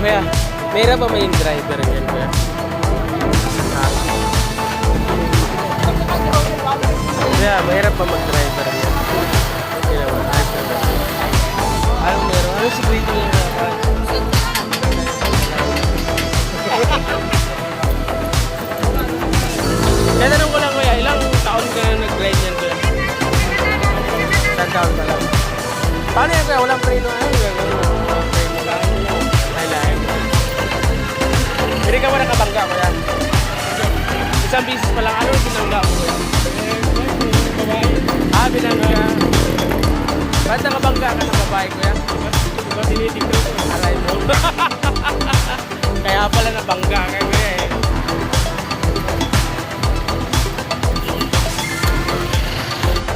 Kuya, mahirap ba maging driver yan, kuya? Ha? Kuya, mahirap ba mag-driver yan? Okay naman, ayos naman. Anong meron? Anong sikrito niya? Tatanong ko lang, kuya, ilang taon ka na nag-ride yan, kuya? Isang taon pa lang. Paano yan, kuya? Walang preno? Ano yung gagawin mo? Walang preno lang. Ay, lahat. Hindi ka ba nakabangga, kuya? Isang bisis pa lang. Ano yung binangga mo, kuya? Ah, binangga. Ba't nakabangga ka ng babae, kuya? Diba tinitignan ko? Aray mo. Kaya pala nabangga ka.